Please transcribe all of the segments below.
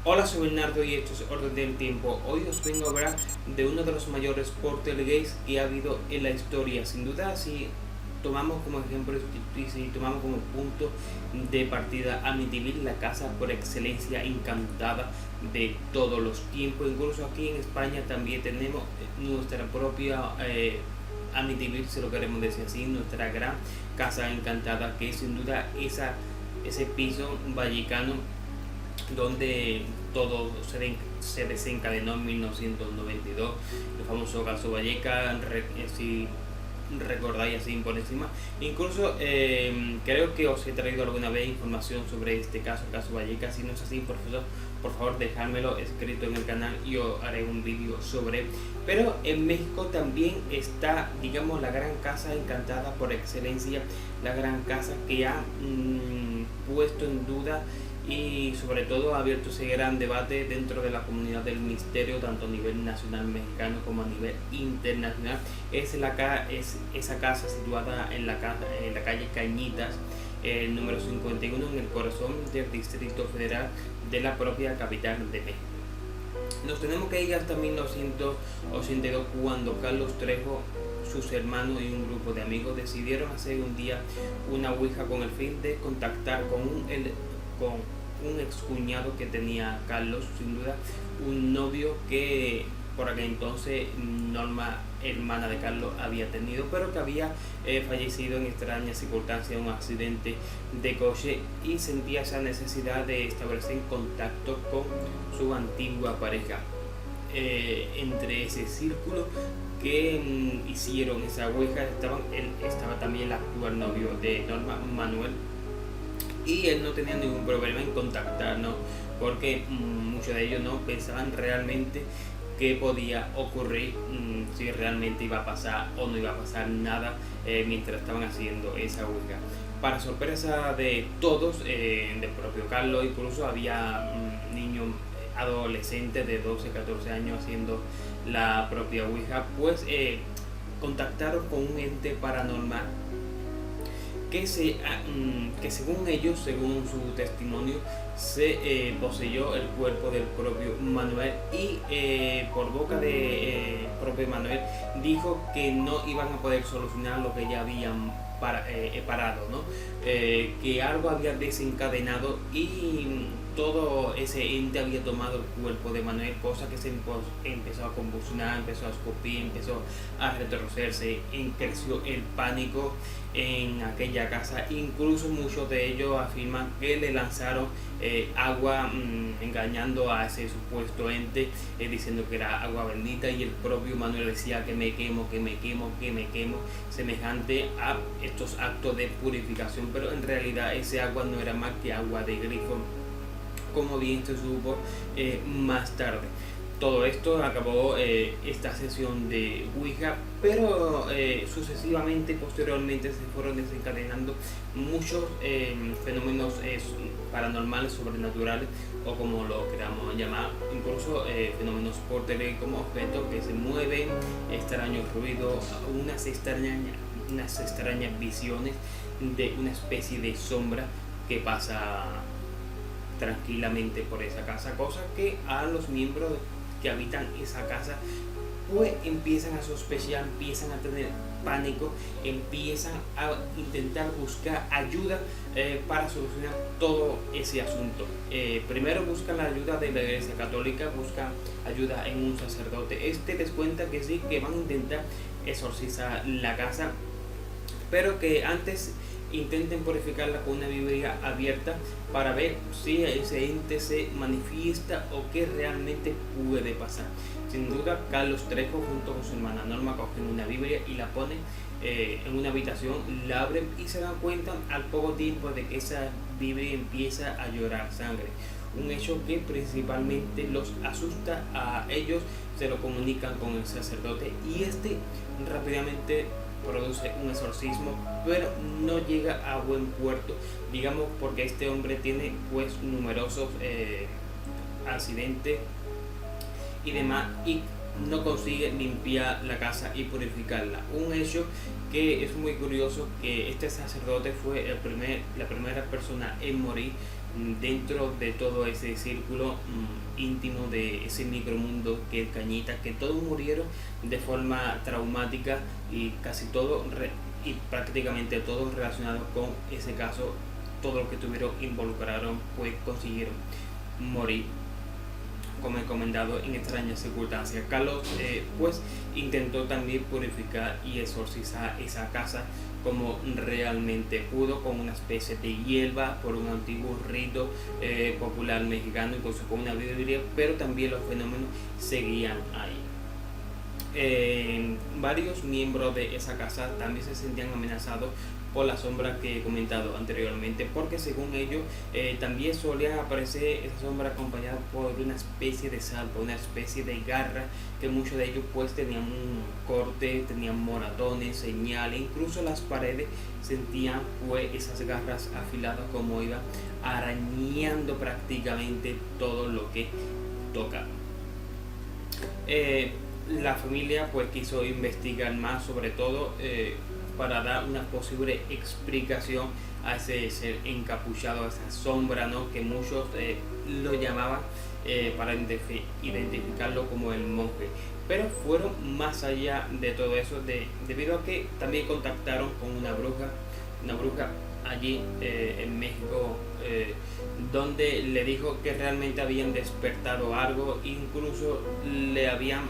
Hola, soy Bernardo y esto es Orden del Tiempo. Hoy os vengo a hablar de uno de los mayores poltergeists que ha habido en la historia. Sin duda, si tomamos como ejemplo y si tomamos como punto de partida Amityville, la casa por excelencia encantada de todos los tiempos. Incluso aquí en España también tenemos nuestra propia Amityville, si lo queremos decir así, nuestra gran casa encantada, que es sin duda ese piso vallecano donde todo se desencadenó en 1992, el famoso caso Valleca, si recordáis así por encima. Incluso creo que os he traído alguna vez información sobre este caso, el caso Valleca. Si no es así, por favor dejármelo escrito en el canal y yo haré un vídeo sobre él. Pero en México también está, digamos, la gran casa encantada por excelencia, la gran casa que ha puesto en duda y sobre todo ha abierto ese gran debate dentro de la comunidad del misterio, tanto a nivel nacional mexicano como a nivel internacional. Es esa casa situada en la calle Cañitas, número 51, en el corazón del Distrito Federal de la propia capital de México. Nos tenemos que ir hasta 1982, cuando Carlos Trejo, sus hermanos y un grupo de amigos decidieron hacer un día una ouija con el fin de contactar con un excuñado que tenía Carlos, sin duda un novio que por aquel entonces Norma, hermana de Carlos, había tenido, pero que había fallecido en extrañas circunstancias, un accidente de coche, y sentía esa necesidad de establecer contacto con su antigua pareja. Entre ese círculo que hicieron esa ouija estaba también el actual novio de Norma, Manuel, y él no tenía ningún problema en contactarnos, porque muchos de ellos no pensaban realmente qué podía ocurrir, si realmente iba a pasar o no iba a pasar nada mientras estaban haciendo esa ouija. Para sorpresa de todos, del propio Carlos, incluso había niños adolescentes de 12, 14 años haciendo la propia ouija, pues contactaron con un ente paranormal que según ellos, según su testimonio, se poseyó el cuerpo del propio Manuel, y por boca de propio Manuel dijo que no iban a poder solucionar lo que ya habían parado, ¿no? Que algo había desencadenado y todo ese ente había tomado el cuerpo de Manuel, cosa que se empezó a convulsionar, empezó a escupir, empezó a retorcerse, creció el pánico en aquella casa. Incluso muchos de ellos afirman que le lanzaron agua, engañando a ese supuesto ente, diciendo que era agua bendita, y el propio Manuel decía que me quemo, que me quemo, que me quemo, semejante a estos actos de purificación, pero en realidad ese agua no era más que agua de grifo, como bien se supo más tarde. Todo esto acabó esta sesión de ouija, pero sucesivamente, posteriormente, se fueron desencadenando muchos fenómenos paranormales, sobrenaturales, o como lo queramos llamar, incluso fenómenos poltergeist, como objetos que se mueven, extraños ruidos, unas extrañas visiones de una especie de sombra que pasa tranquilamente por esa casa, cosa que a los miembros que habitan esa casa pues empiezan a sospechar, empiezan a tener pánico, empiezan a intentar buscar ayuda para solucionar todo ese asunto. Primero buscan la ayuda de la Iglesia Católica, buscan ayuda en un sacerdote. Este les cuenta que sí, que van a intentar exorcizar la casa, pero que antes intenten purificarla con una Biblia abierta para ver si ese ente se manifiesta o qué realmente puede pasar. Sin duda, Carlos Trejo junto con su hermana Norma cogen una Biblia y la ponen en una habitación, la abren y se dan cuenta al poco tiempo de que esa Biblia empieza a llorar sangre. Un hecho que principalmente los asusta a ellos, se lo comunican con el sacerdote y este rápidamente produce un exorcismo, pero no llega a buen puerto, digamos, porque este hombre tiene pues numerosos accidentes y demás, y no consigue limpiar la casa y purificarla. Un hecho que es muy curioso, que este sacerdote fue la primera persona en morir dentro de todo ese círculo íntimo de ese micromundo que es Cañita, que todos murieron de forma traumática y casi todo y prácticamente todos relacionados con ese caso, todo lo que tuvieron involucraron pues consiguieron morir como encomendado en extrañas circunstancias. Carlos pues intentó también purificar y exorcizar esa casa como realmente pudo, con una especie de hierba, por un antiguo rito popular mexicano, incluso con una Biblia, pero también los fenómenos seguían ahí. Varios miembros de esa casa también se sentían amenazados por la sombra que he comentado anteriormente, porque según ellos también solía aparecer esa sombra acompañada por una especie de salpa, una especie de garra, que muchos de ellos pues tenían un corte, tenían moratones, señales, incluso las paredes sentían pues esas garras afiladas como iban arañando prácticamente todo lo que tocaban. La familia pues quiso investigar más, sobre todo para dar una posible explicación a ese ser encapuchado, a esa sombra, ¿no? Que muchos lo llamaban para identificarlo como el monje. Pero fueron más allá de todo eso, debido a que también contactaron con una bruja allí en México, donde le dijo que realmente habían despertado algo, incluso le habían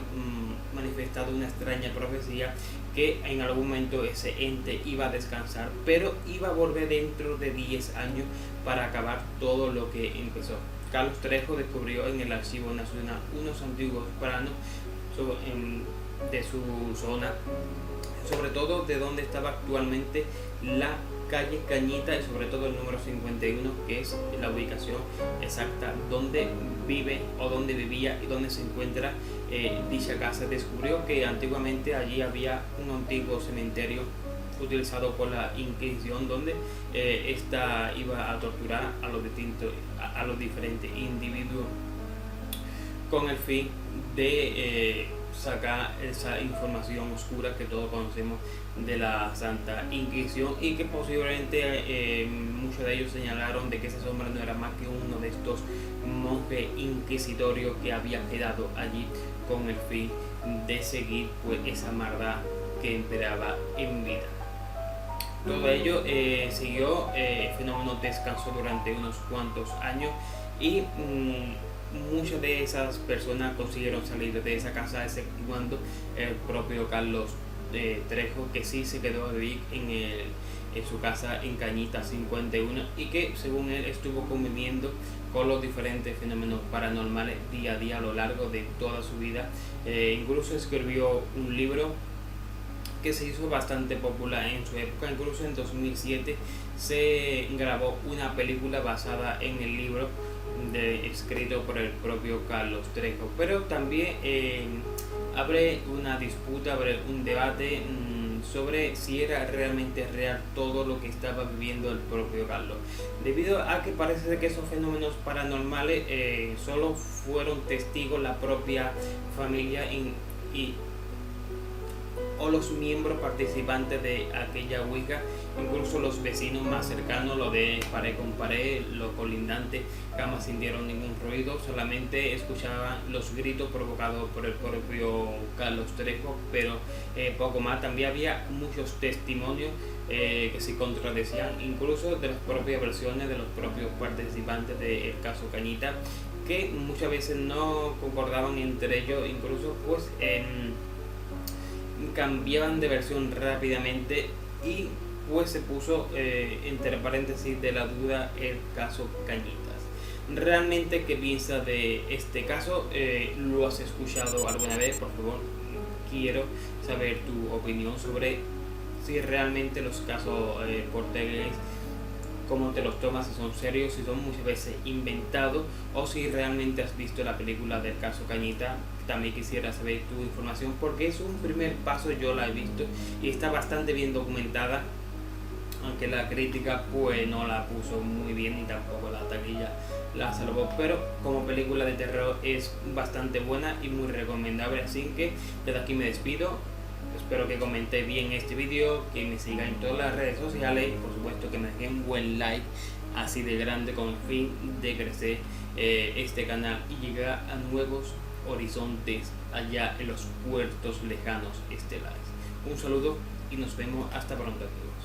manifestado una extraña profecía, que en algún momento ese ente iba a descansar, pero iba a volver dentro de 10 años para acabar todo lo que empezó. Carlos Trejo descubrió en el Archivo Nacional unos antiguos planos de su zona, sobre todo de donde estaba actualmente la calle Cañita, y sobre todo el número 51, que es la ubicación exacta donde vive o donde vivía y donde se encuentra dicha casa. Descubrió que antiguamente allí había un antiguo cementerio utilizado por la Inquisición, donde esta iba a torturar a los diferentes individuos con el fin de sacar esa información oscura que todos conocemos de la Santa Inquisición, y que posiblemente muchos de ellos señalaron de que esa sombra no era más que uno de estos monjes inquisitorios que había quedado allí con el fin de seguir pues esa maldad que imperaba en vida. Todo ello siguió, el fenómeno descansó durante unos cuantos años, y muchas de esas personas consiguieron salir de esa casa, exceptuando el propio Carlos Trejo, que sí se quedó a vivir en su casa en Cañita 51, y que según él estuvo conviviendo con los diferentes fenómenos paranormales día a día a lo largo de toda su vida. Incluso escribió un libro que se hizo bastante popular en su época. Incluso en 2007 se grabó una película basada en el libro escrito por el propio Carlos Trejo. Pero también abre una disputa, abre un debate sobre si era realmente real todo lo que estaba viviendo el propio Carlos, debido a que parece que esos fenómenos paranormales solo fueron testigos la propia familia o los miembros participantes de aquella Ouija. Incluso los vecinos más cercanos, lo de pared con pared, los colindantes, jamás sintieron ningún ruido, solamente escuchaban los gritos provocados por el propio Carlos Trejo, pero poco más. También había muchos testimonios que se contradecían, incluso de las propias versiones de los propios participantes del caso Cañita, que muchas veces no concordaban entre ellos, incluso pues cambiaban de versión rápidamente, y pues se puso entre paréntesis de la duda el caso Cañitas. ¿Realmente qué piensas de este caso? ¿Lo has escuchado alguna vez? Por favor, quiero saber tu opinión sobre si realmente los casos porteños, cómo te los tomas, si son serios, si son muchas veces inventados, o si realmente has visto la película del caso Cañita. También quisiera saber tu información, porque es un primer paso, yo la he visto y está bastante bien documentada. aunque la crítica pues no la puso muy bien y tampoco la taquilla la salvó, pero como película de terror es bastante buena y muy recomendable, así que desde aquí me despido. Espero que comentéis bien este vídeo, que me sigan en todas las redes sociales y por supuesto que me dejen un buen like así de grande con el fin de crecer este canal y llegar a nuevos horizontes allá en los puertos lejanos estelares. Un saludo y nos vemos hasta pronto, amigos.